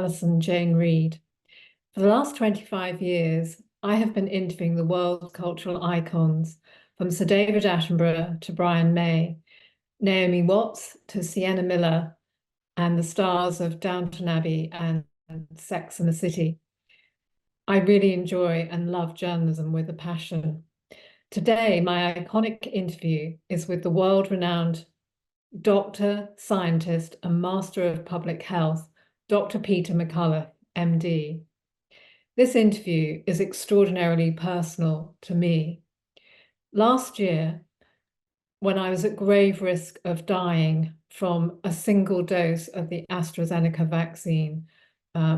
Alison Jane Reid. For the last 25 years, I have been interviewing the world's cultural icons, from Sir David Attenborough to Brian May, Naomi Watts to Sienna Miller, and the stars of Downton Abbey and Sex and the City. I really enjoy and love journalism with a passion. Today, my iconic interview is with the world-renowned doctor, scientist, and master of public health, Dr. Peter McCullough, MD. This interview is extraordinarily personal to me. Last year, when I was at grave risk of dying from a single dose of the AstraZeneca vaccine,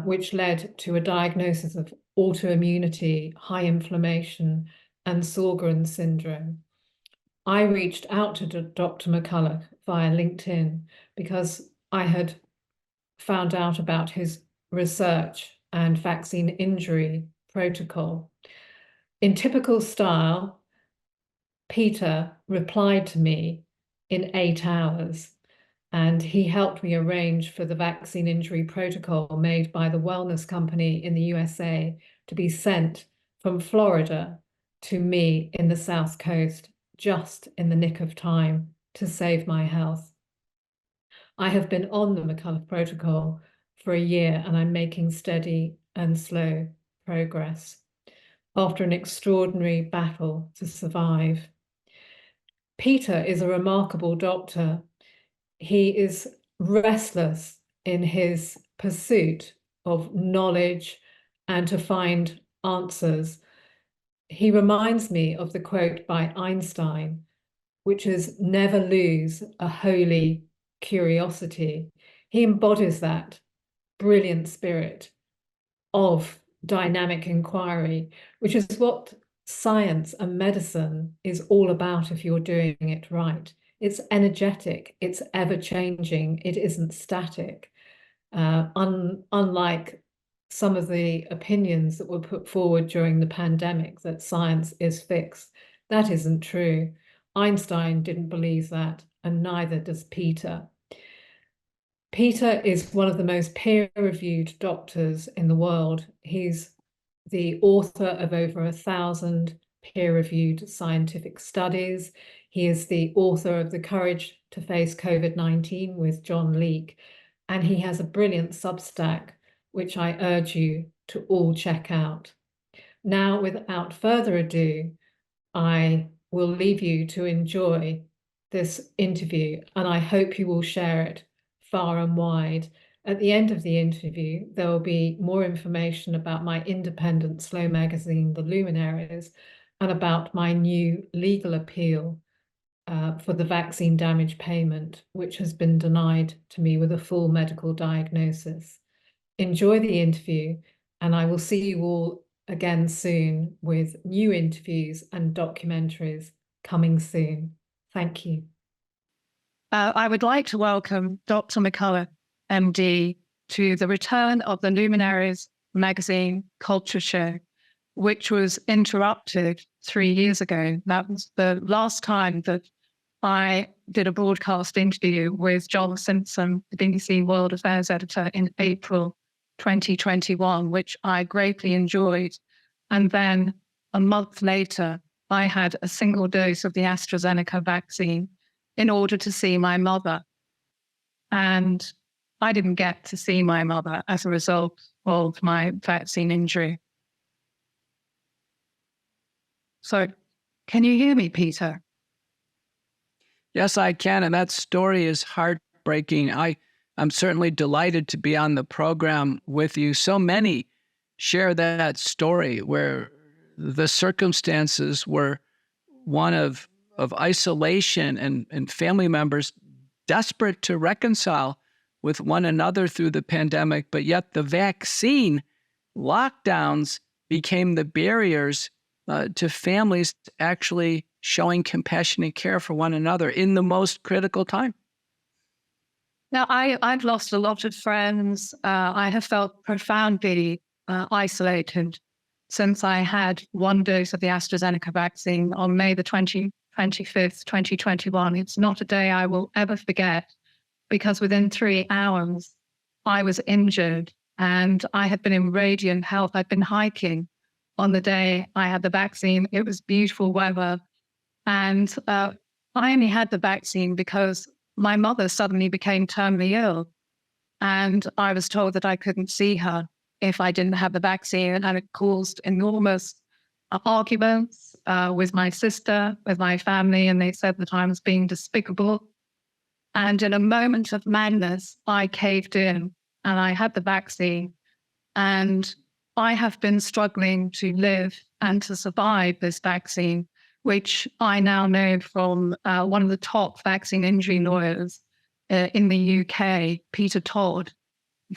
which led to a diagnosis of autoimmunity, high inflammation, and Sjögren's syndrome, I reached out to Dr. McCullough via LinkedIn because I had found out about his research and vaccine injury protocol. In typical style, Peter replied to me in 8 hours, and he helped me arrange for the vaccine injury protocol made by the wellness company in the USA to be sent from Florida to me in the South Coast, just in the nick of time to save my health. I have been on the McCullough protocol for a year, and I'm making steady and slow progress after an extraordinary battle to survive. Peter is a remarkable doctor. He is restless in his pursuit of knowledge and to find answers. He reminds me of the quote by Einstein, which is never lose a holy curiosity. He embodies that brilliant spirit of dynamic inquiry, which is what science and medicine is all about if you're doing it right. It's energetic, it's ever-changing, it isn't static. Unlike some of the opinions that were put forward during the pandemic that science is fixed. That isn't true. Einstein didn't believe that, and neither does Peter. Peter is one of the most peer-reviewed doctors in the world. He's the author of over 1,000 peer-reviewed scientific studies. He is the author of The Courage to Face COVID-19 with John Leake, and he has a brilliant Substack, which I urge you to all check out. Now, without further ado, I will leave you to enjoy this interview, and I hope you will share it far and wide. At the end of the interview, there will be more information about my independent slow magazine, The Luminaries, and about my new legal appeal for the vaccine damage payment, which has been denied to me with a full medical diagnosis. Enjoy the interview, and I will see you all again soon with new interviews and documentaries coming soon. Thank you. I would like to welcome Dr. McCullough, MD, to the return of the Luminaries magazine culture show, which was interrupted 3 years ago. That was the last time that I did a broadcast interview with John Simpson, the BBC World Affairs editor, in April 2021, which I greatly enjoyed. And then a month later, I had a single dose of the AstraZeneca vaccine in order to see my mother. And I didn't get to see my mother as a result of my vaccine injury. So, can you hear me, Peter? Yes, I can. And that story is heartbreaking. I'm certainly delighted to be on the program with you. So many share that story where the circumstances were one of isolation and family members desperate to reconcile with one another through the pandemic, but yet the vaccine lockdowns became the barriers to families actually showing compassionate care for one another in the most critical time. Now, I've lost a lot of friends. I have felt profoundly isolated since I had one dose of the AstraZeneca vaccine on May the 25th, 2021. It's not a day I will ever forget, because within 3 hours, I was injured And I had been in radiant health. I'd been hiking on the day I had the vaccine. It was beautiful weather. And I only had the vaccine because my mother suddenly became terminally ill. And I was told that I couldn't see her if I didn't have the vaccine. And it caused enormous arguments with my sister, with my family. And they said that I was being despicable. And in a moment of madness, I caved in and I had the vaccine. And I have been struggling to live and to survive this vaccine, which I now know from one of the top vaccine injury lawyers in the UK, Peter Todd,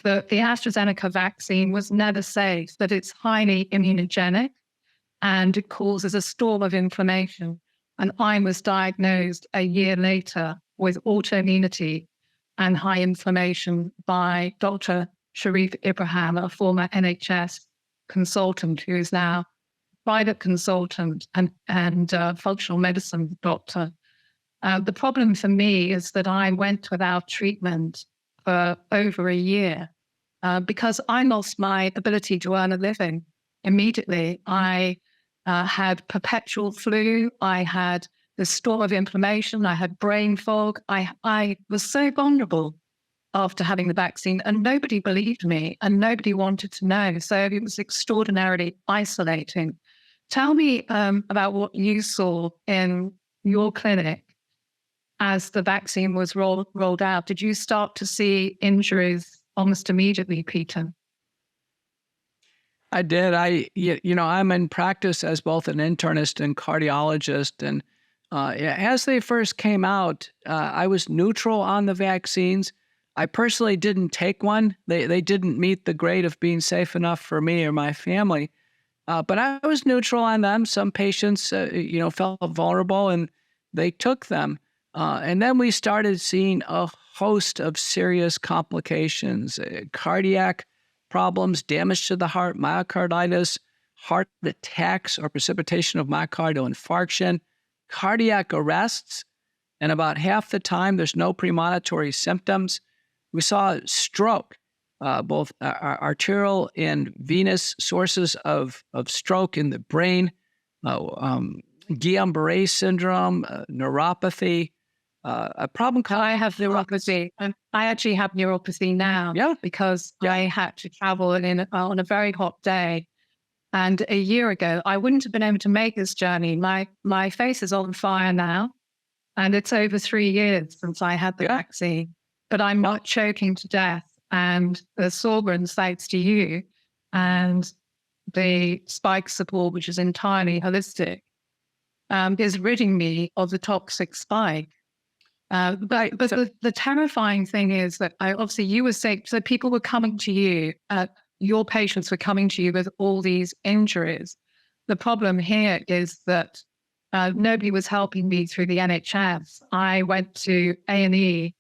that the AstraZeneca vaccine was never safe, that it's highly immunogenic and it causes a storm of inflammation. And I was diagnosed a year later with autoimmunity and high inflammation by Dr. Sharif Ibrahim, a former NHS consultant who is now private consultant and functional medicine doctor. The problem for me is that I went without treatment for over a year because I lost my ability to earn a living immediately. I had perpetual flu. I had the storm of inflammation. I had brain fog. I was so vulnerable after having the vaccine, and nobody believed me and nobody wanted to know. So it was extraordinarily isolating. Tell me about what you saw in your clinic as the vaccine was rolled out. Did you start to see injuries almost immediately, Peter? I did. I'm in practice as both an internist and cardiologist. And as they first came out, I was neutral on the vaccines. I personally didn't take one. They didn't meet the grade of being safe enough for me or my family. But I was neutral on them. Some patients, felt vulnerable and they took them. And then we started seeing a host of serious complications, cardiac problems, damage to the heart, myocarditis, heart attacks or precipitation of myocardial infarction, cardiac arrests, and about half the time there's no premonitory symptoms. We saw stroke, both arterial and venous sources of stroke in the brain, Guillain-Barré syndrome, neuropathy, a problem called... I have neuropathy, and I actually have neuropathy now because I had to travel on a very hot day. And a year ago, I wouldn't have been able to make this journey. My face is on fire now, and it's over 3 years since I had the vaccine, but I'm not choking to death. And the Sorbans, thanks to you, and the spike support, which is entirely holistic, is ridding me of the toxic spike. But the terrifying thing is that obviously you were saying, so people were coming to you, your patients were coming to you with all these injuries. The problem here is that nobody was helping me through the NHS. I went to A&E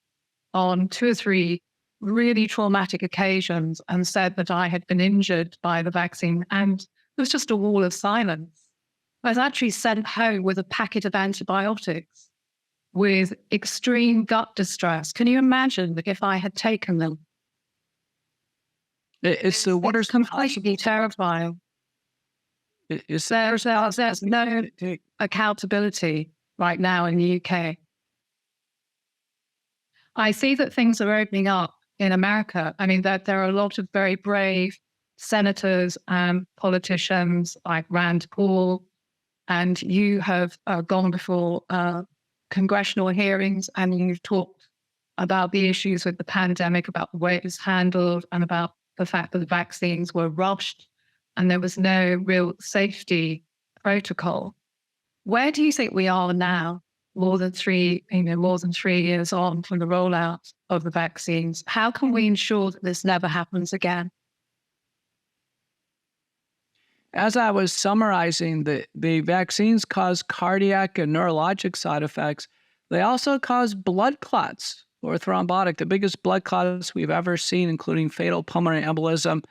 on 2 or 3 really traumatic occasions and said that I had been injured by the vaccine, and there was just a wall of silence. I was actually sent home with a packet of antibiotics with extreme gut distress. Can you imagine if I had taken them? It's the worst. Completely terrifying. There's no accountability right now in the UK. I see that things are opening up in America. I mean, that there are a lot of very brave senators and politicians like Rand Paul, and you have gone before congressional hearings and you've talked about the issues with the pandemic, about the way it was handled, and about the fact that the vaccines were rushed and there was no real safety protocol. Where do you think we are now, more than 3 years on from the rollout of the vaccines? How can we ensure that this never happens again? As I was summarizing, the vaccines cause cardiac and neurologic side effects. They also cause blood clots or thrombotic, the biggest blood clots we've ever seen, including fatal pulmonary embolism,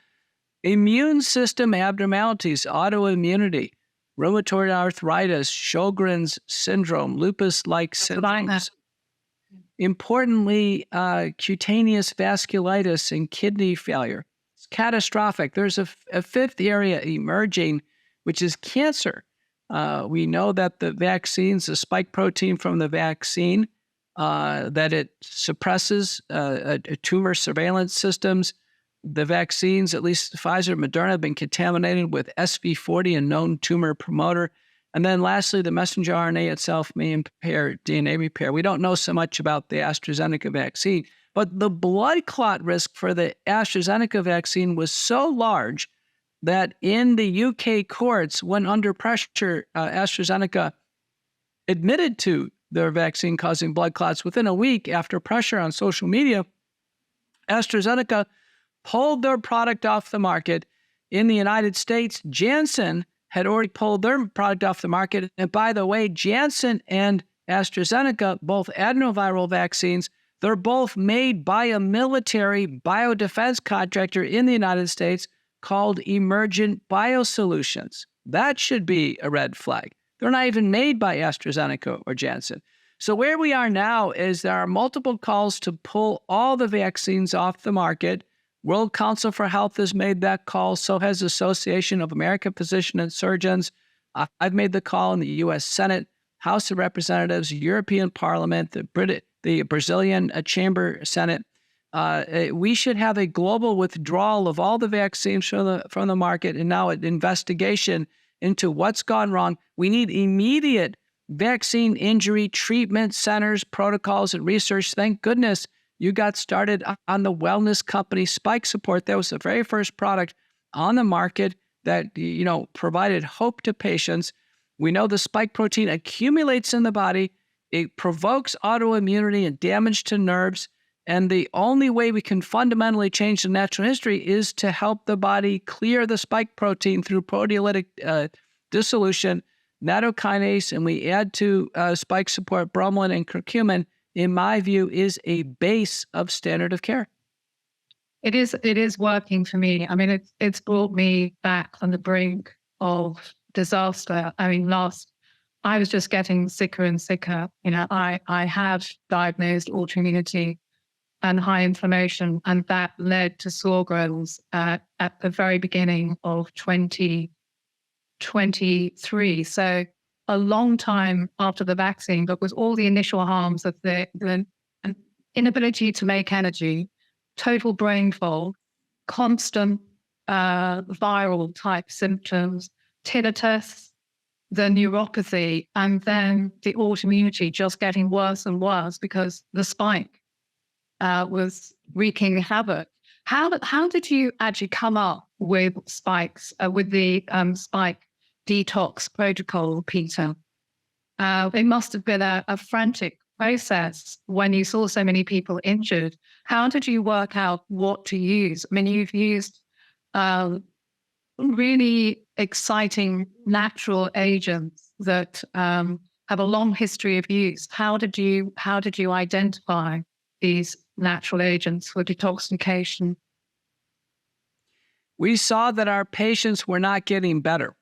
immune system abnormalities, autoimmunity, rheumatoid arthritis, Sjogren's syndrome, lupus-like syndromes. Importantly, cutaneous vasculitis and kidney failure. catastrophic. There's a fifth area emerging, which is cancer. We know that the vaccines, the spike protein from the vaccine, that it suppresses tumor surveillance systems. The vaccines, at least Pfizer and Moderna, have been contaminated with SV40, a known tumor promoter. And then lastly, the messenger RNA itself may impair DNA repair. We don't know so much about the AstraZeneca vaccine, but the blood clot risk for the AstraZeneca vaccine was so large that in the UK courts, when under pressure, AstraZeneca admitted to their vaccine causing blood clots. Within a week after pressure on social media, AstraZeneca pulled their product off the market. In the United States, Janssen had already pulled their product off the market. And by the way, Janssen and AstraZeneca, both adenoviral vaccines, they're both made by a military biodefense contractor in the United States called Emergent Biosolutions. That should be a red flag. They're not even made by AstraZeneca or Janssen. So where we are now is there are multiple calls to pull all the vaccines off the market. World Council for Health has made that call. So has the Association of American Physicians and Surgeons. I've made the call in the U.S. Senate, House of Representatives, European Parliament, the Brazilian Chamber Senate. We should have a global withdrawal of all the vaccines from the market, and now an investigation into what's gone wrong. We need immediate vaccine injury treatment centers, protocols, and research. Thank goodness you got started on the wellness company Spike Support. That was the very first product on the market that, provided hope to patients. We know the spike protein accumulates in the body. It provokes autoimmunity and damage to nerves. And the only way we can fundamentally change the natural history is to help the body clear the spike protein through proteolytic dissolution, nattokinase, and we add to spike support bromelain and curcumin, in my view, is a base of standard of care. It is working for me. I mean, it's brought me back on the brink of disaster. I mean, I was just getting sicker and sicker. I have diagnosed autoimmunity and high inflammation, and that led to sore growths at the very beginning of 2023. So a long time after the vaccine, but with all the initial harms of the inability to make energy, total brain fog, constant viral type symptoms, tinnitus, the neuropathy, and then the autoimmunity just getting worse and worse because the spike was wreaking havoc. How did you actually come up with spikes, with the spike detox protocol, Peter? It must have been a frantic process when you saw so many people injured. How did you work out what to use? I mean, you've used really exciting natural agents that have a long history of use. How did you identify these natural agents for detoxification? We saw that our patients were not getting better.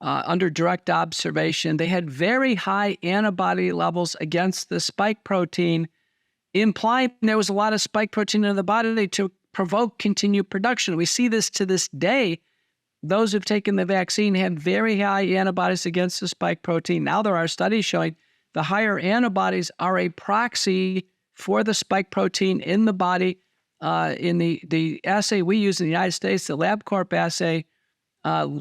Under direct observation, they had very high antibody levels against the spike protein, implying there was a lot of spike protein in the body to provoke continued production. We see this to this day. Those who've taken the vaccine had very high antibodies against the spike protein. Now there are studies showing the higher antibodies are a proxy for the spike protein in the body. In the assay we use in the United States, the LabCorp assay,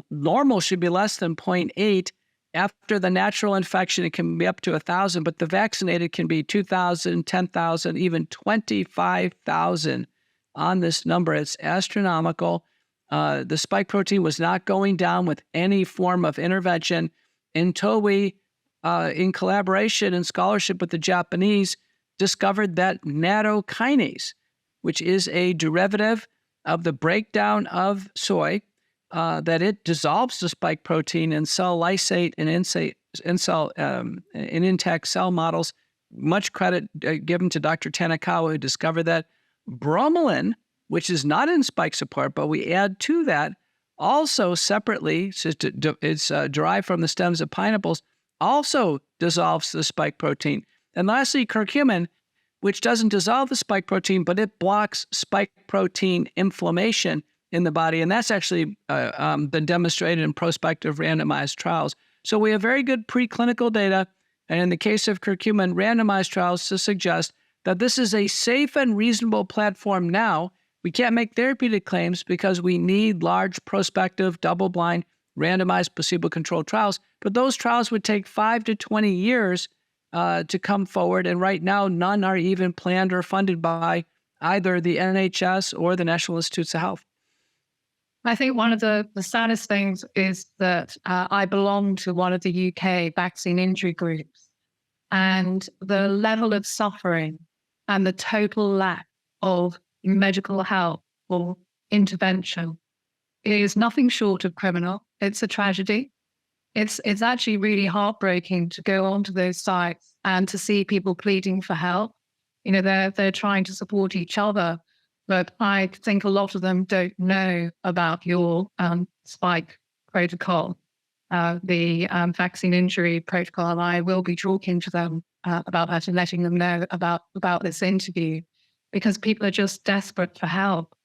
normal should be less than 0.8. After the natural infection, it can be up to 1,000, but the vaccinated can be 2,000, 10,000, even 25,000 on this number. It's astronomical. The spike protein was not going down with any form of intervention until we, in collaboration and scholarship with the Japanese, discovered that nattokinase, which is a derivative of the breakdown of soy, that it dissolves the spike protein in cell lysate and in intact cell models. Much credit given to Dr. Tanakawa, who discovered that. Bromelain, which is not in spike support, but we add to that also separately, it's derived from the stems of pineapples, also dissolves the spike protein. And lastly, curcumin, which doesn't dissolve the spike protein, but it blocks spike protein inflammation in the body. And that's actually been demonstrated in prospective randomized trials. So we have very good preclinical data, and in the case of curcumin, randomized trials to suggest that this is a safe and reasonable platform now. We can't make therapeutic claims because we need large prospective, double-blind, randomized, placebo-controlled trials. But those trials would take 5 to 20 years to come forward. And right now, none are even planned or funded by either the NHS or the National Institutes of Health. I think one of the saddest things is that I belong to one of the UK vaccine injury groups, and the level of suffering and the total lack of medical help or intervention is nothing short of criminal. It's a tragedy. It's actually really heartbreaking to go onto those sites and to see people pleading for help. You know, they're trying to support each other, but I think a lot of them don't know about your spike protocol, the vaccine injury protocol. And I will be talking to them about that and letting them know about this interview, because people are just desperate for help.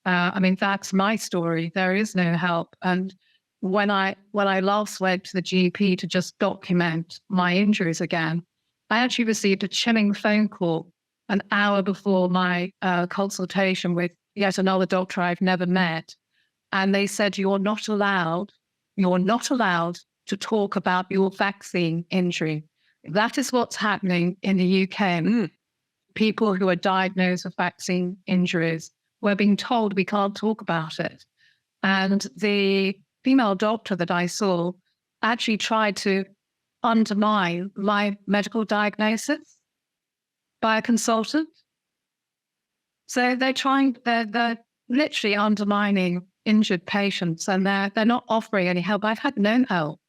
I mean, that's my story. There is no help. And when I last went to the GP to just document my injuries again, I actually received a chilling phone call an hour before my consultation with yet another doctor I've never met. And they said, you're not allowed to talk about your vaccine injury. That is what's happening in the UK. People who are diagnosed with vaccine injuries, we're being told we can't talk about it. And the female doctor that I saw actually tried to undermine my medical diagnosis by a consultant. So they're literally undermining injured patients, and they're not offering any help. I've had no help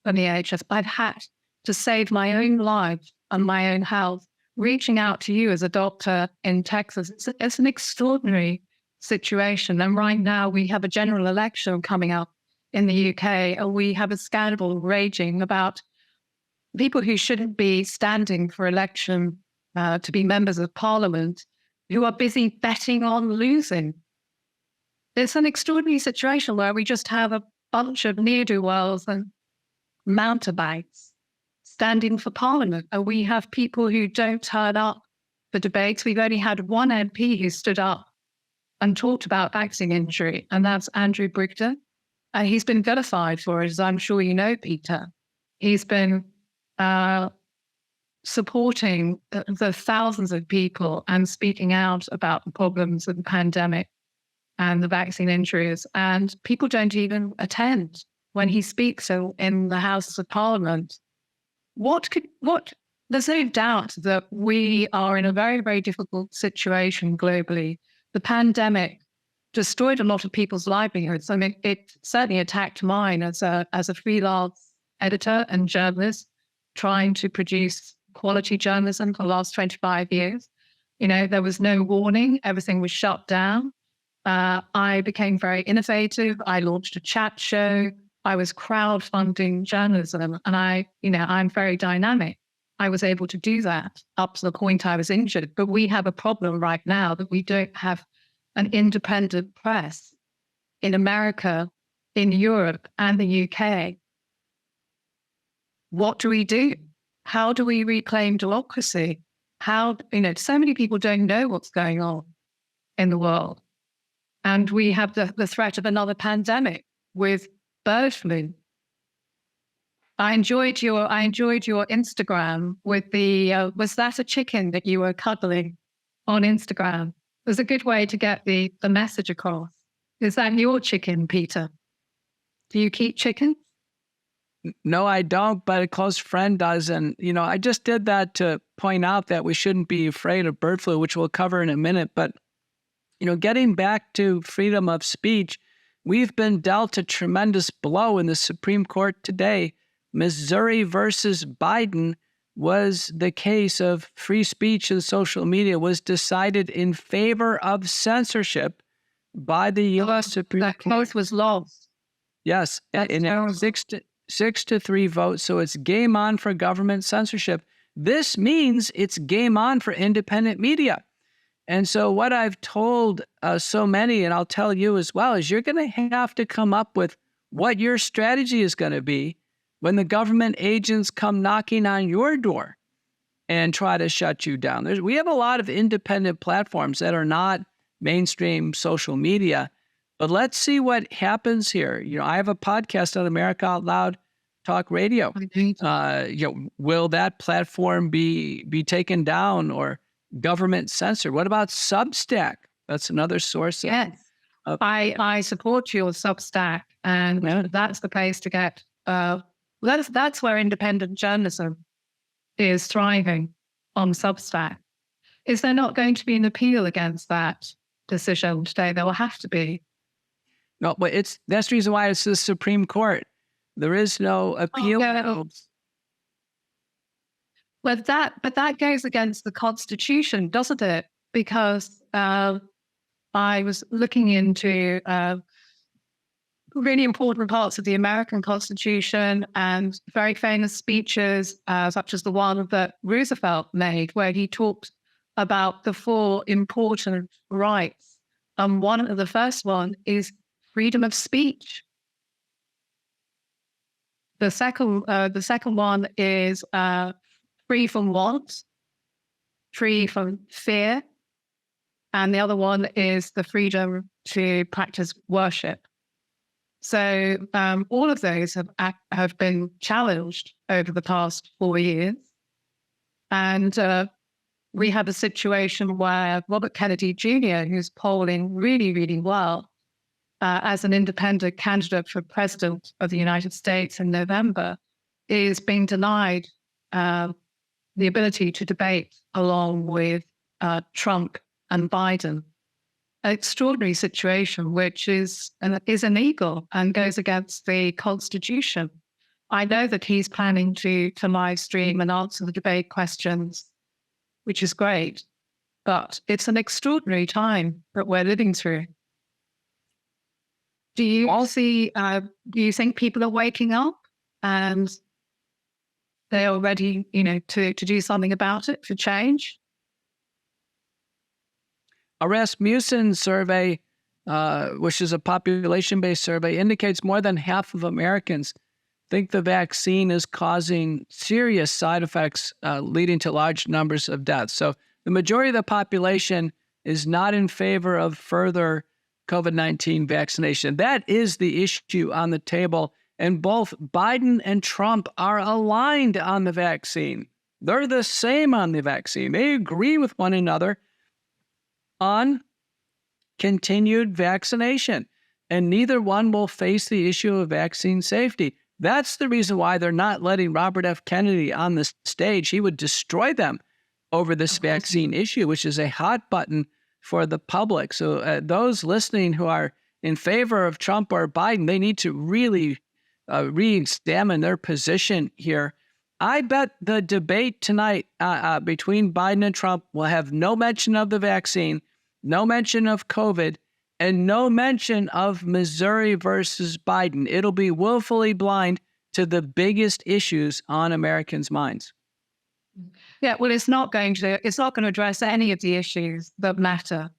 from the NHS. I've had to save my own life and my own health, reaching out to you as a doctor in Texas. It's an extraordinary situation. And right now we have a general election coming up in the UK, and we have a scandal raging about people who shouldn't be standing for election to be members of parliament, who are busy betting on losing. It's an extraordinary situation where we just have a bunch of ne'er-do-wells and mountebanks standing for parliament. And we have people who don't turn up for debates. We've only had one MP who stood up and talked about vaccine injury, and that's Andrew Brigden. And he's been vilified for it, as I'm sure you know, Peter. He's been supporting the thousands of people and speaking out about the problems of the pandemic and the vaccine injuries. And people don't even attend when he speaks in the Houses of Parliament. There's no doubt that we are in a very, very difficult situation globally. The pandemic destroyed a lot of people's livelihoods. I mean, it certainly attacked mine as a freelance editor and journalist, trying to produce quality journalism for the last 25 years. You know, there was no warning. Everything was shut down. I became very innovative. I launched a chat show. I was crowdfunding journalism, and I'm very dynamic. I was able to do that up to the point I was injured. But we have a problem right now that we don't have an independent press in America, in Europe, and the UK. What do we do? How do we reclaim democracy? So many people don't know what's going on in the world. And we have the threat of another pandemic with bird flu. I enjoyed your Instagram with the, was that a chicken that you were cuddling on Instagram? It was a good way to get the message across. Is that your chicken, Peter? Do you keep chickens? No, I don't, but a close friend does. And, I just did that to point out that we shouldn't be afraid of bird flu, which we'll cover in a minute. But, getting back to freedom of speech, we've been dealt a tremendous blow in the Supreme Court today. Missouri versus Biden was the case of free speech and social media was decided in favor of censorship by the U.S. Supreme Court. That case was lost. Yes, in a 6-3 vote. So it's game on for government censorship. This means it's game on for independent media. And so what I've told so many, and I'll tell you as well, is you're going to have to come up with what your strategy is going to be when the government agents come knocking on your door and try to shut you down. We have a lot of independent platforms that are not mainstream social media, but let's see what happens here. You know, I have a podcast on America Out Loud Talk Radio. Will that platform be taken down or government censored? What about Substack? That's another source. Yes, I support your Substack, and that's the place to get. That's where independent journalism is thriving, on Substack. Is there not going to be an appeal against that decision today? There will have to be. No, but that's the reason why it's the Supreme Court. There is no appeal. But that goes against the Constitution, doesn't it? Because I was looking into really important parts of the American Constitution and very famous speeches, such as the one that Roosevelt made, where he talked about the 4 important rights. The first one is freedom of speech. The second one is free from want, free from fear, and the other one is the freedom to practice worship. So all of those have been challenged over the past 4 years. And we have a situation where Robert Kennedy Jr., who's polling really, really well as an independent candidate for president of the United States in November, is being denied the ability to debate along with Trump and Biden. An extraordinary situation, which is illegal and goes against the Constitution. I know that he's planning to live stream and answer the debate questions, which is great, but it's an extraordinary time that we're living through. Do you think people are waking up and they are ready, to do something about it, for change? A Rasmussen survey, which is a population-based survey, indicates more than half of Americans think the vaccine is causing serious side effects, leading to large numbers of deaths. So the majority of the population is not in favor of further COVID-19 vaccination. That is the issue on the table. And both Biden and Trump are aligned on the vaccine. They're the same on the vaccine. They agree with one another on continued vaccination, and neither one will face the issue of vaccine safety. That's the reason why they're not letting Robert F. Kennedy on the stage. He would destroy them over this vaccine issue, which is a hot button for the public. So those listening who are in favor of Trump or Biden, they need to really re-examine their position here. I bet the debate tonight between Biden and Trump will have no mention of the vaccine, no mention of COVID, and no mention of Missouri versus Biden. It'll be willfully blind to the biggest issues on Americans' minds. Yeah, well, it's not going to address any of the issues that matter,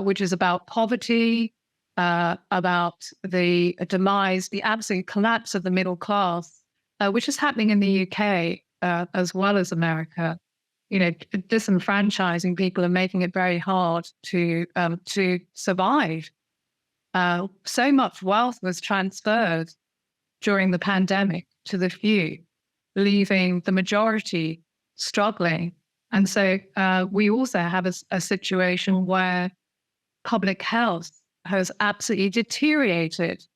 which is about poverty, about the demise, the absolute collapse of the middle class, which is happening in the UK as well as America. Disenfranchising people and making it very hard to survive. So much wealth was transferred during the pandemic to the few, leaving the majority struggling. And so we also have a situation where public health has absolutely deteriorated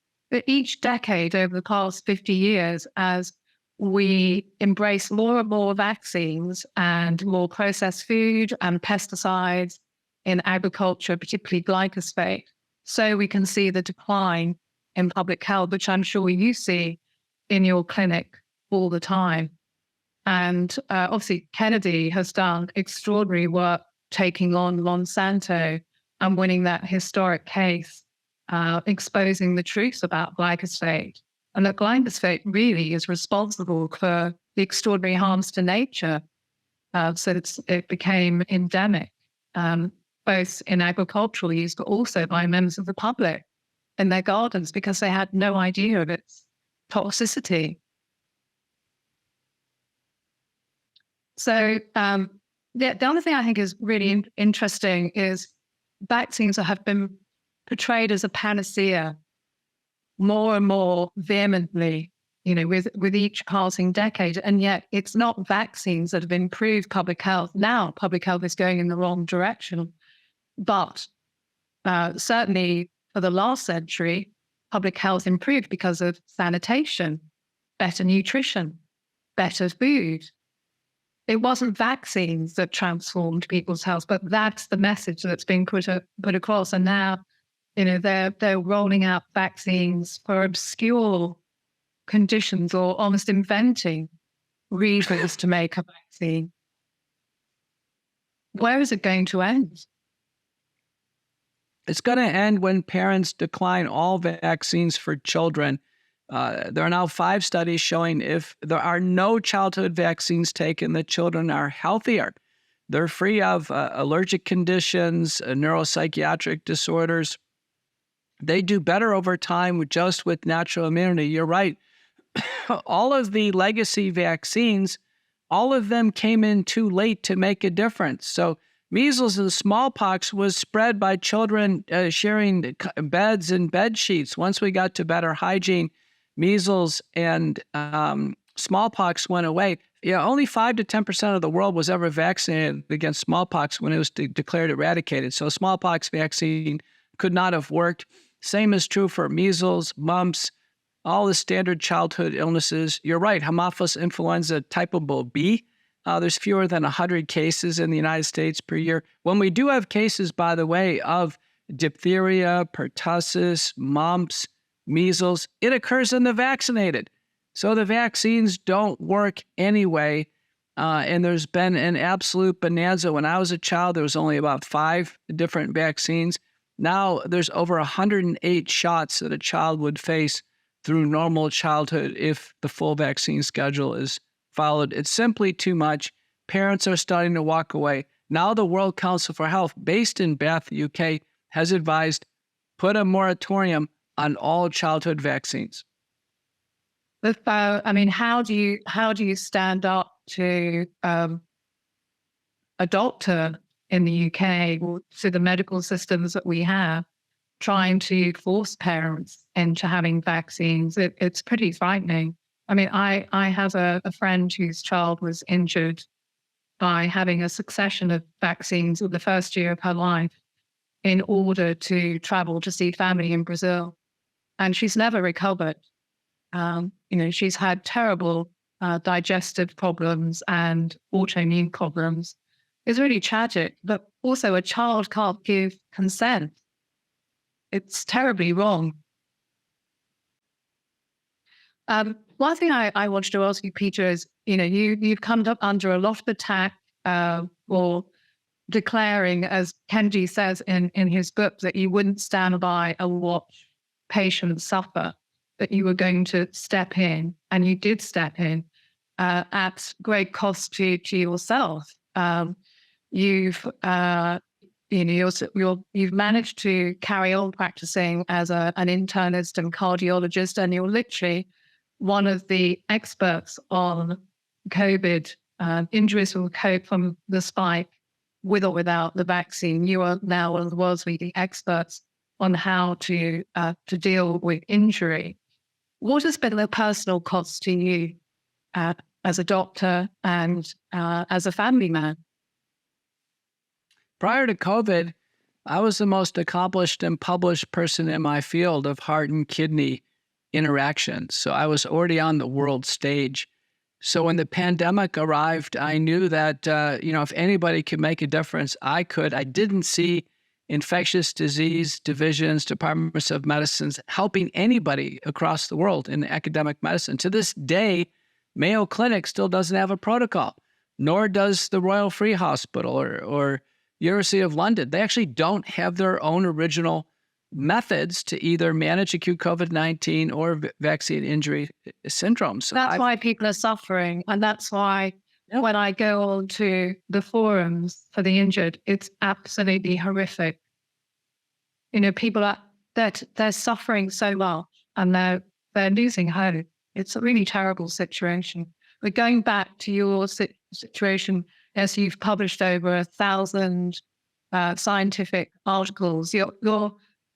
each decade over the past 50 years as we embrace more and more vaccines and more processed food and pesticides in agriculture, particularly glyphosate. So we can see the decline in public health, which I'm sure you see in your clinic all the time. And obviously, Kennedy has done extraordinary work taking on Monsanto and winning that historic case, exposing the truth about glyphosate. And that glyphosate really is responsible for the extraordinary harms to nature. So it became endemic. both in agricultural use, but also by members of the public in their gardens because they had no idea of its toxicity. So the other thing I think is really interesting is vaccines have been portrayed as a panacea more and more vehemently, with each passing decade. And yet it's not vaccines that have improved public health. Now public health is going in the wrong direction. But certainly for the last century, public health improved because of sanitation, better nutrition, better food. It wasn't vaccines that transformed people's health, but that's the message that's being put across. And now, they're rolling out vaccines for obscure conditions or almost inventing reasons to make a vaccine. Where is it going to end? It's going to end when parents decline all vaccines for children. There are now 5 studies showing if there are no childhood vaccines taken, the children are healthier. They're free of allergic conditions, neuropsychiatric disorders. They do better over time with natural immunity. You're right. All of the legacy vaccines, all of them came in too late to make a difference. So measles and smallpox was spread by children sharing beds and bed sheets. Once we got to better hygiene, measles and smallpox went away. Only 5 to 10% of the world was ever vaccinated against smallpox when it was declared eradicated. So smallpox vaccine could not have worked. Same is true for measles, mumps, all the standard childhood illnesses. You're right, Haemophilus influenza typable B. There's fewer than 100 cases in the United States per year. When we do have cases, by the way, of diphtheria, pertussis, mumps, measles, it occurs in the vaccinated. So the vaccines don't work anyway. And there's been an absolute bonanza. When I was a child, there was only about 5 different vaccines. Now there's over 108 shots that a child would face through normal childhood if the full vaccine schedule is followed. It's simply too much. Parents are starting to walk away. Now the World Council for Health, based in Bath, UK, has advised put a moratorium on all childhood vaccines. But how do you stand up to a doctor in the UK or to the medical systems that we have trying to force parents into having vaccines? It's pretty frightening. I have a friend whose child was injured by having a succession of vaccines in the first year of her life in order to travel to see family in Brazil. And she's never recovered. She's had terrible digestive problems and autoimmune problems. It's really tragic, but also a child can't give consent. It's terribly wrong. One thing I wanted to ask you, Peter, is, you've come up under a lot of attack for declaring, as Kenji says in his book, that you wouldn't stand by and watch patients suffer, that you were going to step in, and you did step in at great cost to yourself. You've managed to carry on practicing as an internist and cardiologist, and you're literally one of the experts on COVID injuries from the spike, with or without the vaccine. You are now one of the world's leading experts on how to deal with injury. What has been the personal cost to you as a doctor and as a family man? Prior to COVID, I was the most accomplished and published person in my field of heart and kidney interactions. So I was already on the world stage. So when the pandemic arrived, I knew that, if anybody could make a difference, I could. I didn't see infectious disease divisions, departments of medicines helping anybody across the world in academic medicine. To this day, Mayo Clinic still doesn't have a protocol, nor does the Royal Free Hospital or University of London. They actually don't have their own original methods to either manage acute COVID-19 or vaccine injury syndrome. So that's why people are suffering. And that's why when I go on to the forums for the injured, it's absolutely horrific. People are they're suffering so much, and they're losing hope. It's a really terrible situation. But going back to your situation, as you've published over 1,000 scientific articles,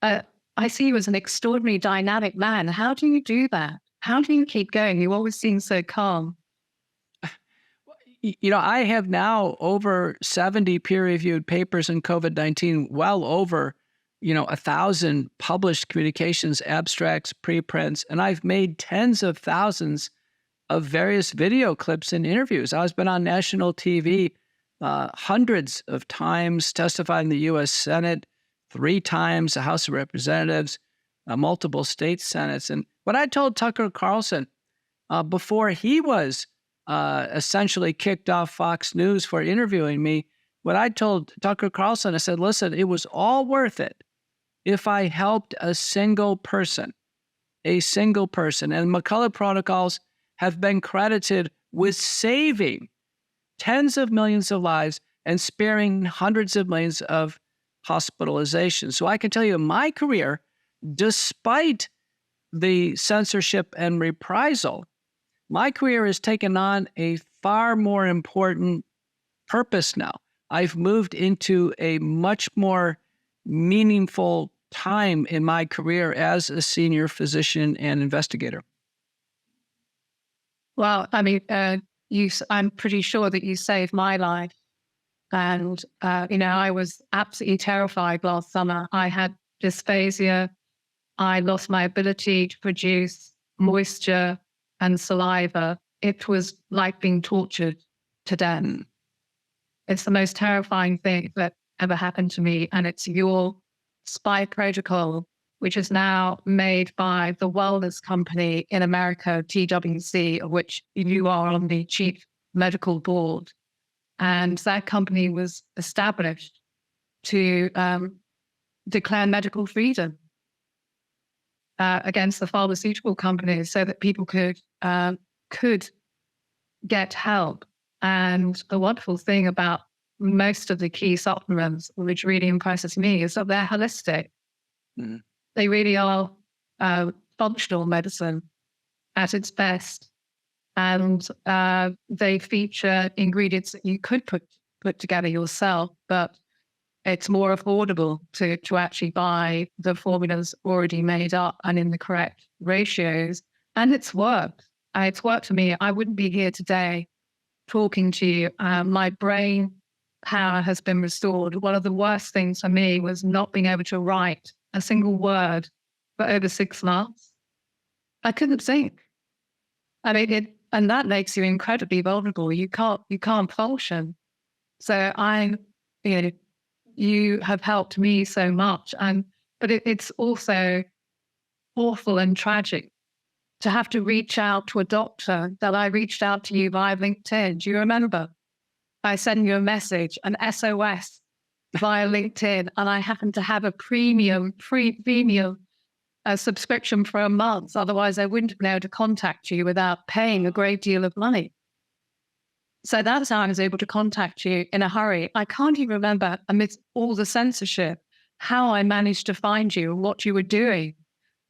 I see you as an extraordinarily dynamic man. How do you do that? How do you keep going? You always seem so calm. I have now over 70 peer-reviewed papers in COVID-19, well over 1,000 published communications, abstracts, preprints, and I've made tens of thousands of various video clips and interviews. I've been on national TV hundreds of times, testified in the U.S. Senate 3 times, the House of Representatives, multiple state senates. And what I told Tucker Carlson before he was essentially kicked off Fox News for interviewing me, what I told Tucker Carlson, I said, listen, it was all worth it if I helped a single person. And McCullough protocols have been credited with saving tens of millions of lives and sparing hundreds of millions of hospitalizations. So I can tell you my career, despite the censorship and reprisal, my career has taken on a far more important purpose now. I've moved into a much more meaningful time in my career as a senior physician and investigator. Well, I mean, I'm pretty sure that you saved my life. And, I was absolutely terrified last summer. I had dysphasia. I lost my ability to produce moisture and saliva. It was like being tortured to death. It's the most terrifying thing that ever happened to me. And it's your spike protocol, which is now made by the wellness company in America, TWC, of which you are on the chief medical board. And that company was established to declare medical freedom against the pharmaceutical companies so that people could get help. And the wonderful thing about most of the key supplements, which really impresses me, is that they're holistic. Mm. They really are functional medicine at its best. And they feature ingredients that you could put together yourself, but it's more affordable to actually buy the formulas already made up and in the correct ratios. And it's worked. It's worked for me. I wouldn't be here today talking to you. My brain power has been restored. One of the worst things for me was not being able to write a single word for over 6 months. I couldn't think. I mean, and that makes you incredibly vulnerable. You can't function. So you have helped me so much. But it's also awful and tragic to have to reach out to a doctor that I reached out to you via LinkedIn. Do you remember? I sent you a message, an SOS via LinkedIn, and I happened to have a premium subscription for a month. Otherwise, I wouldn't have been able to contact you without paying a great deal of money. So that's how I was able to contact you in a hurry. I can't even remember, amidst all the censorship, how I managed to find you and what you were doing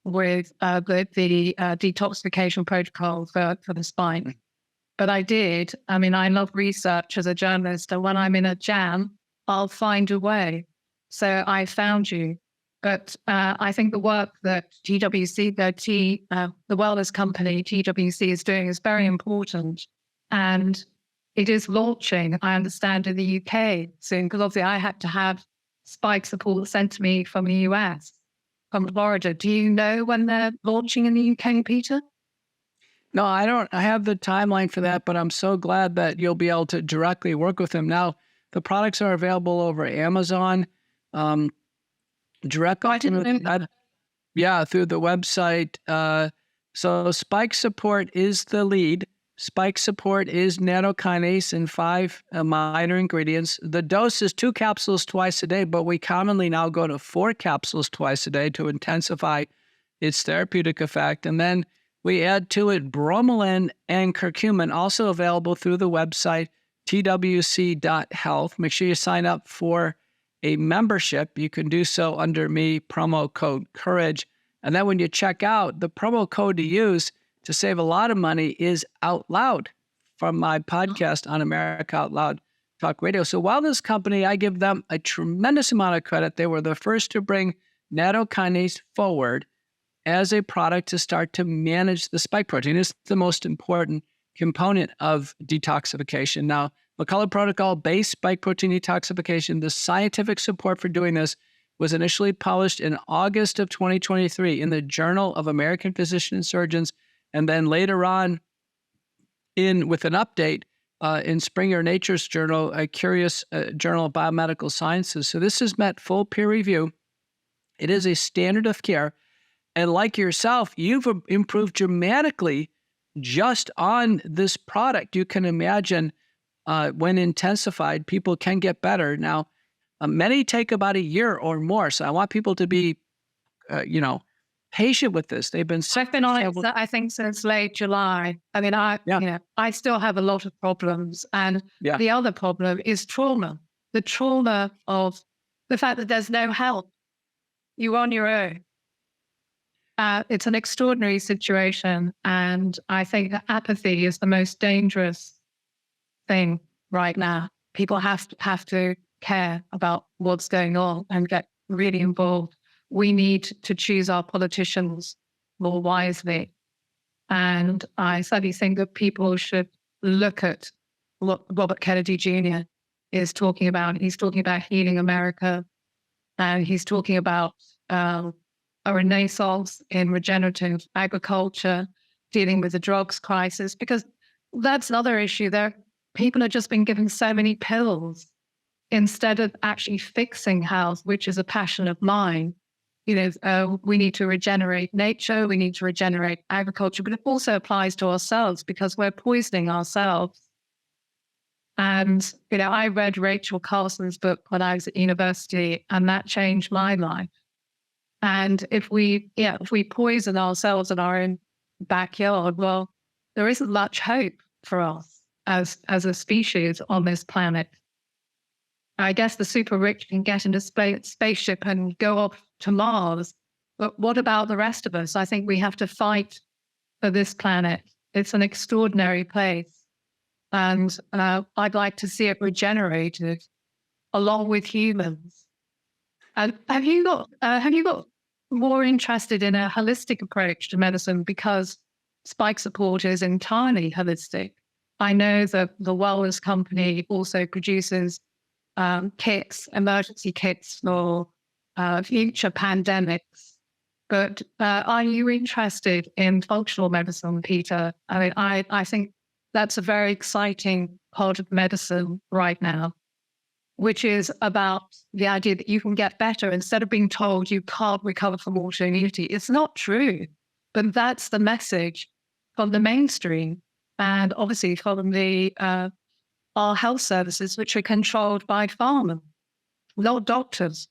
with the detoxification protocol for the spine. But I did. I mean, I love research as a journalist, and when I'm in a jam, I'll find a way. So I found you. But I think the work that TWC, the wellness company TWC is doing is very important. And it is launching, I understand, in the UK soon, because obviously I had to have spike support sent to me from the US, from Florida. Do you know when they're launching in the UK, Peter? No, I don't. I have the timeline for that, but I'm so glad that you'll be able to directly work with them. Now, the products are available over Amazon, directly through the website. So Spike Support is the lead. Spike Support is nattokinase and 5 minor ingredients. The dose is 2 capsules twice a day, but we commonly now go to 4 capsules twice a day to intensify its therapeutic effect. And then We add to it bromelain and curcumin, also available through the website twc.health. Make sure you sign up for a membership. You can do so under me, promo code COURAGE. And then when you check out, the promo code to use to save a lot of money is Out Loud from my podcast on America Out Loud Talk Radio. So while this company, I give them a tremendous amount of credit. They were the first to bring nattokinase forward as a product to start to manage the spike protein. It's the most important component of detoxification. Now, McCullough protocol-based spike protein detoxification, the scientific support for doing this was initially published in August of 2023 in the Journal of American Physicians and Surgeons, and then later on with an update in Springer Nature's Journal, a curious Journal of Biomedical Sciences. So this has met full peer review. It is a standard of care. And like yourself, you've improved dramatically just on this product. You can imagine when intensified, people can get better. Now, many take about a year or more. So I want people to be, patient with this. They've been I've been on it, I think, since late July. I mean, I still have a lot of problems. And the other problem is trauma. The trauma of the fact that there's no help. You're on your own. It's an extraordinary situation. And I think that apathy is the most dangerous thing right now. People have to care about what's going on and get really involved. We need to choose our politicians more wisely. And I certainly think that people should look at what Robert Kennedy Jr. is talking about. He's talking about healing America. And he's talking about a renaissance in regenerative agriculture, dealing with the drugs crisis, because that's another issue there. People have just been given so many pills instead of actually fixing health, which is a passion of mine. We need to regenerate nature, we need to regenerate agriculture, but it also applies to ourselves because we're poisoning ourselves. And, I read Rachel Carlson's book when I was at university, and that changed my life. And if we poison ourselves in our own backyard, well, there isn't much hope for us as a species on this planet. I guess the super rich can get into spaceship and go off to Mars. But what about the rest of us? I think we have to fight for this planet. It's an extraordinary place. And I'd like to see it regenerated along with humans. And have you got more interested in a holistic approach to medicine because Spike Support is entirely holistic? I know that the Wellness Company also produces kits, emergency kits for future pandemics. But are you interested in functional medicine, Peter? I mean, I think that's a very exciting part of medicine right now, which is about the idea that you can get better instead of being told you can't recover from autoimmunity. It's not true, but that's the message from the mainstream and obviously from our health services, which are controlled by pharma, not doctors.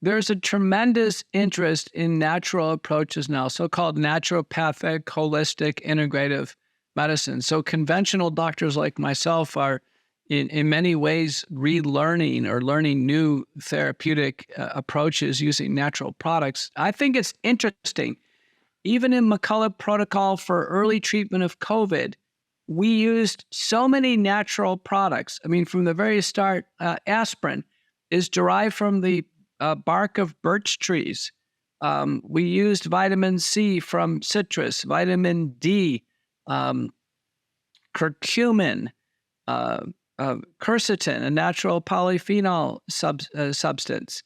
There's a tremendous interest in natural approaches now, so-called naturopathic, holistic, integrative medicine. So conventional doctors like myself are in many ways relearning or learning new therapeutic approaches using natural products. I think it's interesting. Even in McCullough protocol for early treatment of COVID, we used so many natural products. I mean, from the very start, aspirin is derived from the bark of birch trees. We used vitamin C from citrus, vitamin D, curcumin, quercetin, a natural polyphenol substance.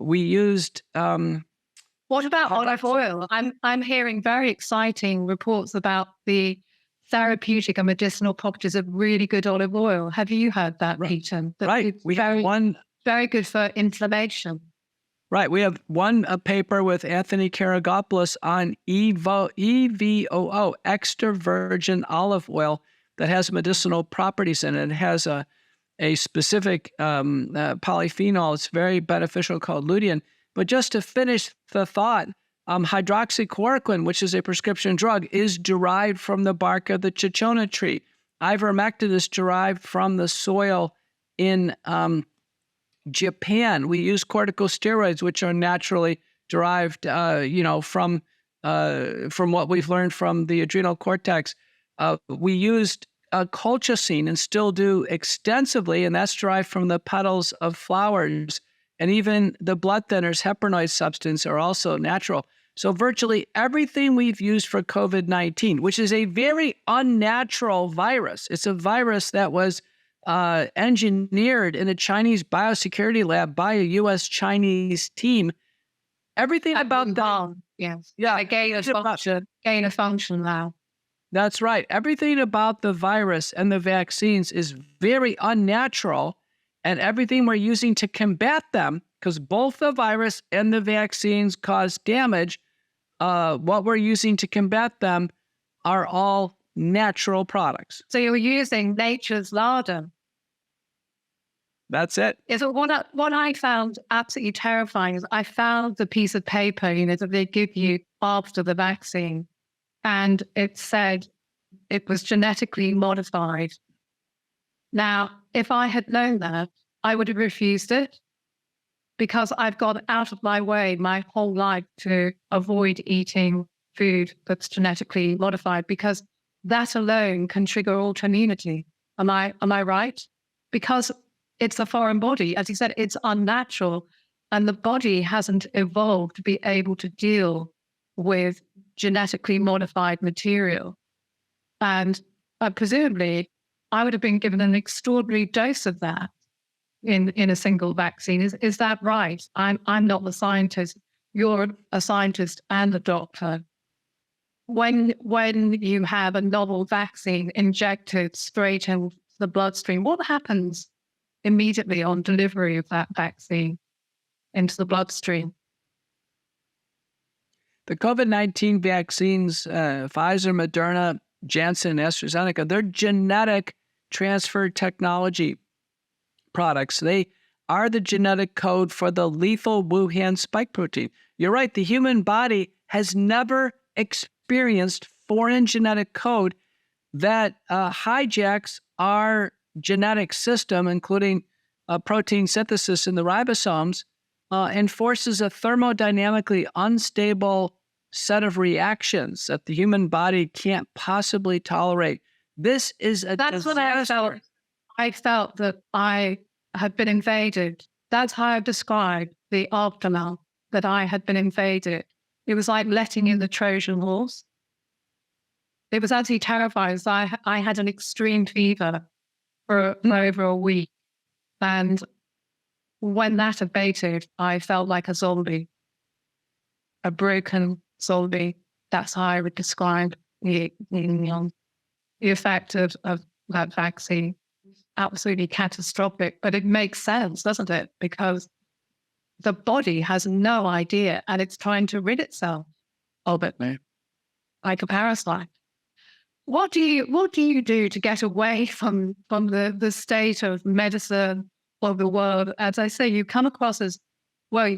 We used... what about olive oil? I'm hearing very exciting reports about the therapeutic and medicinal properties of really good olive oil. Have you heard that, Peter? Right. We have one... Very good for inflammation. Right. We have one paper with Anthony Karagopoulos on EVOO, extra virgin olive oil, that has medicinal properties in it. It has a specific polyphenol. It's very beneficial called lutein. But just to finish the thought, Hydroxychloroquine, which is a prescription drug, is derived from the bark of the cinchona tree. Ivermectin is derived from the soil in Japan. We use corticosteroids, which are naturally derived, from what we've learned from the adrenal cortex. We used colchicine and still do extensively, and that's derived from the petals of flowers. And even the blood thinners, heparinoid substance, are also natural. So virtually everything we've used for COVID-19, which is a very unnatural virus, it's a virus that was engineered in a Chinese biosecurity lab by a U.S.-Chinese team. Everything about that, yes, yeah, gain of function now. That's right. Everything about the virus and the vaccines is very unnatural, and everything we're using to combat them, because both the virus and the vaccines cause damage, what we're using to combat them are all natural products. So you're using nature's larder. That's it. So what I found absolutely terrifying is I found the piece of paper, that they give you after the vaccine, and it said it was genetically modified. Now, if I had known that, I would have refused it, because I've gone out of my way my whole life to avoid eating food that's genetically modified, because that alone can trigger autoimmunity. Am I right? Because it's a foreign body. As you said, it's unnatural, and the body hasn't evolved to be able to deal with genetically modified material. And presumably, I would have been given an extraordinary dose of that in a single vaccine. Is that right? I'm not the scientist. You're a scientist and a doctor. When you have a novel vaccine injected straight into the bloodstream, what happens immediately on delivery of that vaccine into the bloodstream? The COVID-19 vaccines, Pfizer, Moderna, Janssen, AstraZeneca, they're genetic transfer technology products. They are the genetic code for the lethal Wuhan spike protein. You're right, the human body has never experienced foreign genetic code that hijacks our genetic system, including protein synthesis in the ribosomes, and forces a thermodynamically unstable set of reactions that the human body can't possibly tolerate. This is a That's disaster. what I felt. I felt that I had been invaded. That's how I described the aftermath, that I had been invaded. It was like letting in the Trojan horse. It was absolutely terrifying. So I had an extreme fever for over a week. And when that abated, I felt like a zombie, a broken zombie. That's how I would describe the effect of that vaccine. Absolutely catastrophic, but it makes sense, doesn't it? Because the body has no idea, and it's trying to rid itself of it, like a parasite. What do you do to get away from the state of medicine of the world? As I say, you come across as, well,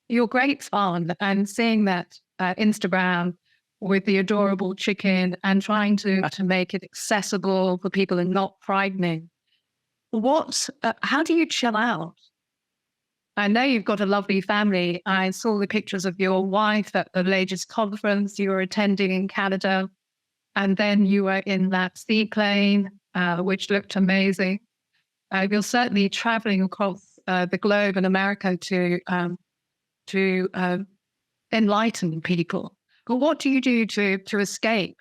you're great fun, and seeing that Instagram with the adorable chicken and trying to make it accessible for people and not frightening. How do you chill out? I know you've got a lovely family. I saw the pictures of your wife at the latest conference you were attending in Canada. And then you were in that seaplane, which looked amazing. You're certainly traveling across the globe in America to enlighten people. But what do you do to escape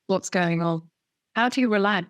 what's going on? How do you relax?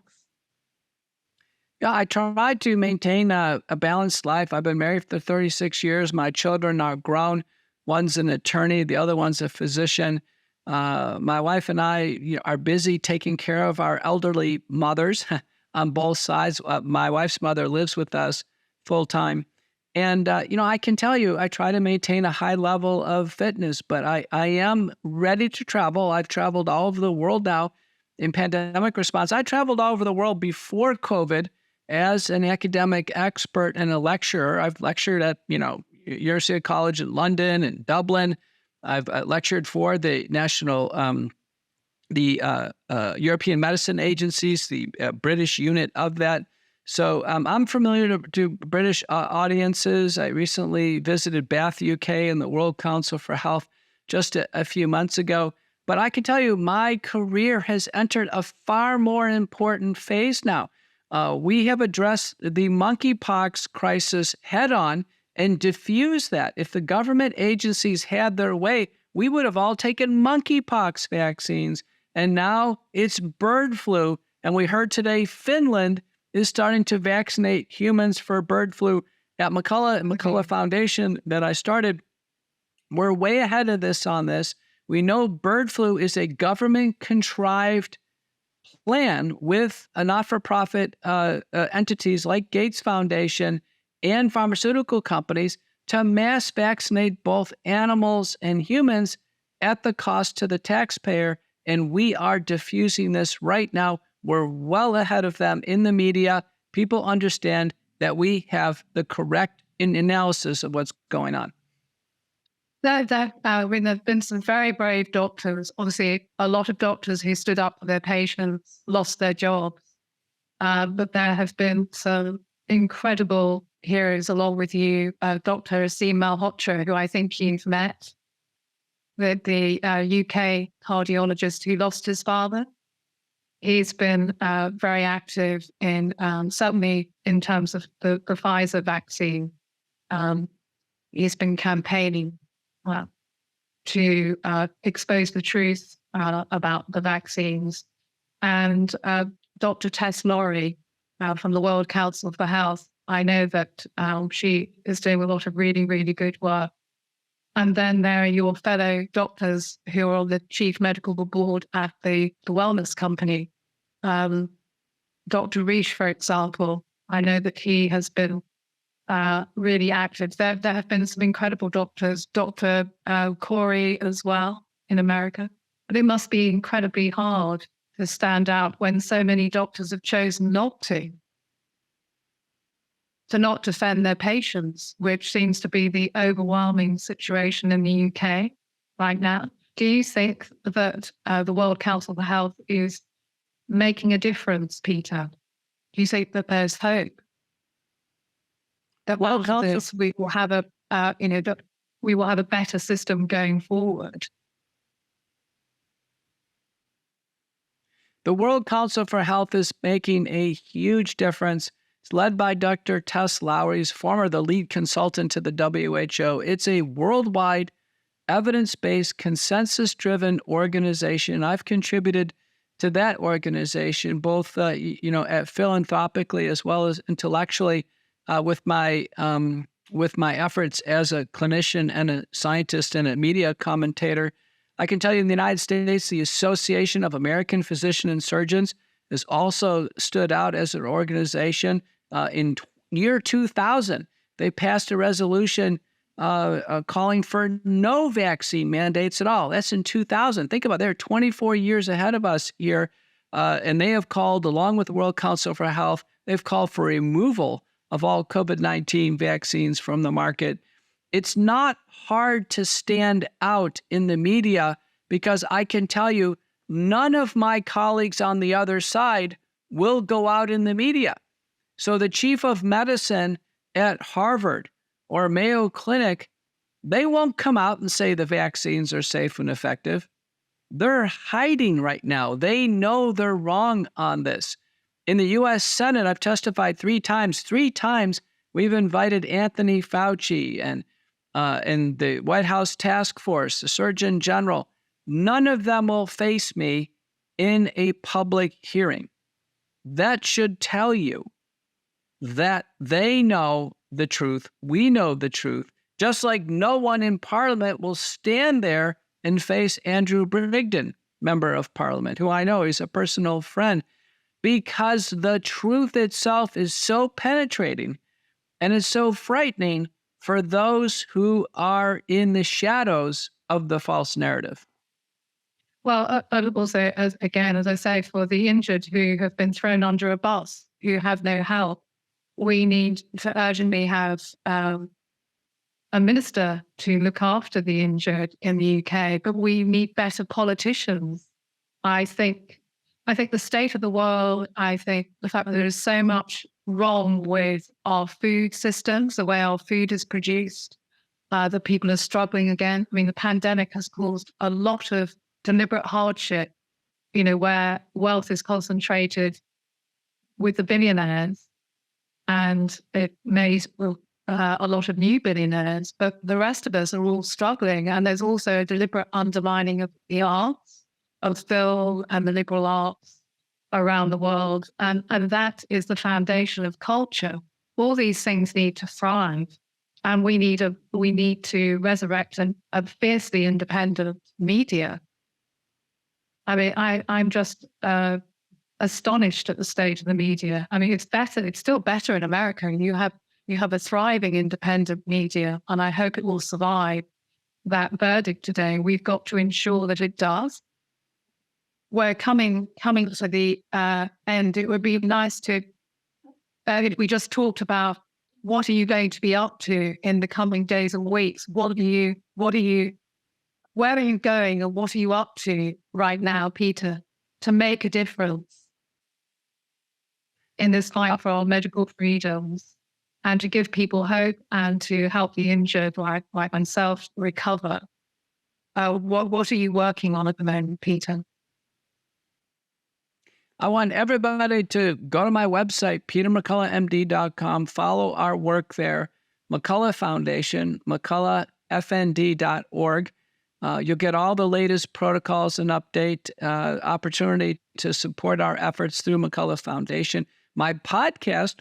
Yeah, I try to maintain a balanced life. I've been married for 36 years. My children are grown. One's an attorney, the other one's a physician. My wife and I are busy taking care of our elderly mothers on both sides. My wife's mother lives with us full time. And, I can tell you, I try to maintain a high level of fitness, but I am ready to travel. I've traveled all over the world now in pandemic response. I traveled all over the world before COVID as an academic expert and a lecturer. I've lectured at, University College in London and Dublin. I've lectured for the national, European Medicine Agencies, the British unit of that. So I'm familiar to British audiences. I recently visited Bath, UK, and the World Council for Health just a few months ago. But I can tell you, my career has entered a far more important phase now. We have addressed the monkeypox crisis head on and diffused that. If the government agencies had their way, we would have all taken monkeypox vaccines. And now it's bird flu. And we heard today Finland is starting to vaccinate humans for bird flu. At McCullough Foundation that I started, we're way ahead of this on this. We know bird flu is a government-contrived plan with a not-for-profit entities like Gates Foundation and pharmaceutical companies to mass vaccinate both animals and humans at the cost to the taxpayer. And we are diffusing this right now. We're well ahead of them in the media. People understand that we have the correct analysis of what's going on. There have been some very brave doctors. Obviously, a lot of doctors who stood up for their patients lost their jobs. But there have been some incredible heroes along with you. Dr. Aseem Malhotra, who I think you've met, the UK cardiologist who lost his father. He's been very active in, certainly in terms of the Pfizer vaccine. He's been campaigning to expose the truth about the vaccines. And Dr. Tess Lawrie from the World Council for Health, I know that she is doing a lot of really, really good work. And then there are your fellow doctors who are on the chief medical board at the wellness company. Dr. Reish, for example, I know that he has been really active. There have been some incredible doctors, Dr. Corey as well in America. But it must be incredibly hard to stand out when so many doctors have chosen not to not defend their patients, which seems to be the overwhelming situation in the UK right now. Do you think that the World Council for Health is making a difference, Peter? Do you think that there's hope? That we will have we will have a better system going forward. The World Council for Health is making a huge difference. It's led by Dr. Tess Lawrie, the lead consultant to the WHO. It's a worldwide, evidence-based, consensus-driven organization. I've contributed to that organization, both philanthropically as well as intellectually, with my efforts as a clinician and a scientist and a media commentator. I can tell you in the United States, the Association of American Physicians and Surgeons has also stood out as an organization. In year 2000, they passed a resolution calling for no vaccine mandates at all. That's in 2000. Think about it. They're 24 years ahead of us here. And they have called, along with the World Council for Health, they've called for removal of all COVID-19 vaccines from the market. It's not hard to stand out in the media because I can tell you none of my colleagues on the other side will go out in the media. So the chief of medicine at Harvard or Mayo Clinic, they won't come out and say the vaccines are safe and effective. They're hiding right now. They know they're wrong on this. In the U.S. Senate, I've testified 3 times. 3 times we've invited Anthony Fauci and the White House Task Force, the Surgeon General. None of them will face me in a public hearing. That should tell you that they know the truth. We know the truth. Just like no one in Parliament will stand there and face Andrew Brigden, member of Parliament, who I know is a personal friend, because the truth itself is so penetrating and is so frightening for those who are in the shadows of the false narrative. Well, also, as I say, for the injured who have been thrown under a bus, who have no help, we need to urgently have a minister to look after the injured in the UK, but we need better politicians. I think the state of the world, I think the fact that there is so much wrong with our food systems, the way our food is produced, that people are struggling again. I mean, the pandemic has caused a lot of deliberate hardship, where wealth is concentrated with the billionaires, and it made a lot of new billionaires, but the rest of us are all struggling. And there's also a deliberate undermining of the arts, of film and the liberal arts around the world. And that is the foundation of culture. All these things need to thrive. And we need to resurrect a fiercely independent media. I mean, I'm just astonished at the state of the media. I mean, it's still better in America. And you have a thriving independent media, and I hope it will survive that verdict today. We've got to ensure that it does. We're coming to the end. It would be nice to, if we just talked about what are you going to be up to in the coming days and weeks? Where are you going, and what are you up to right now, Peter, to make a difference in this fight for our medical freedoms, and to give people hope and to help the injured like myself recover? What are you working on at the moment, Peter? I want everybody to go to my website, petermcculloughmd.com, follow our work there, McCullough Foundation, mcculloughfnd.org. You'll get all the latest protocols and update, opportunity to support our efforts through McCullough Foundation. My podcast,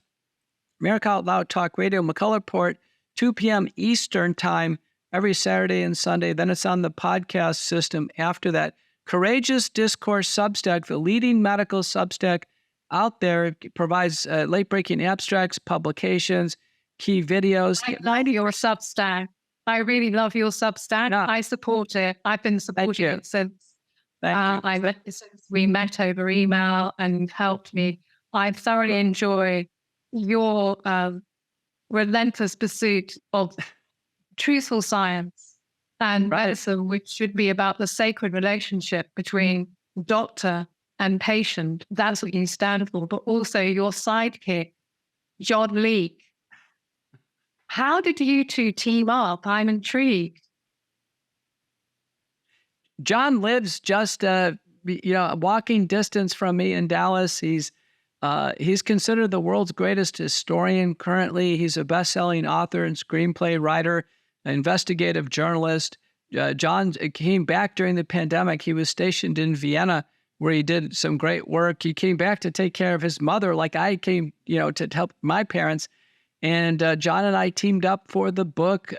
America Out Loud Talk Radio, McCullough Report, 2 p.m. Eastern Time, every Saturday and Sunday. Then it's on the podcast system after that. Courageous Discourse Substack, the leading medical Substack out there. It provides late-breaking abstracts, publications, key videos. I love your Substack. I really love your Substack. Yeah. I support it. I've been supporting it since we met over email, and you've helped me. I thoroughly enjoy your relentless pursuit of truthful science and medicine, which should be about the sacred relationship between doctor and patient. That's what you stand for. But also your sidekick, John Leake. How did you two team up? I'm intrigued. John lives just a walking distance from me in Dallas. He's considered the world's greatest historian currently. He's a best-selling author and screenplay writer, an investigative journalist. John came back during the pandemic. He was stationed in Vienna, where he did some great work. He came back to take care of his mother, like I came, to help my parents. And John and I teamed up for the book,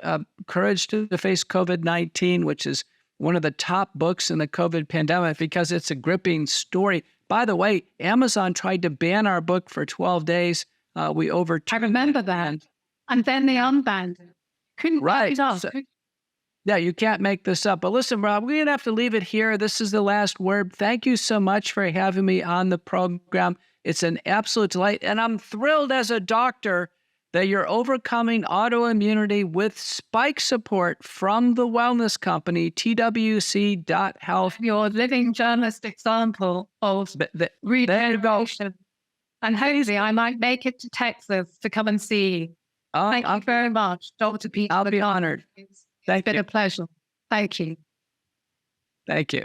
Courage to Face COVID-19, which is one of the top books in the COVID pandemic because it's a gripping story. By the way, Amazon tried to ban our book for 12 days. We overturned. I remember that. And then they unbanned it. Couldn't write it off. Yeah, you can't make this up. But listen, Rob, we're going to have to leave it here. This is the last word. Thank you so much for having me on the program. It's an absolute delight. And I'm thrilled as a doctor that you're overcoming autoimmunity with spike support from the wellness company, TWC.health. You're a living journalist example of regeneration. And hopefully I might make it to Texas to come and see you. Thank you very much, Dr. Peter. I'll be honored. It's been a pleasure. Thank you. Thank you.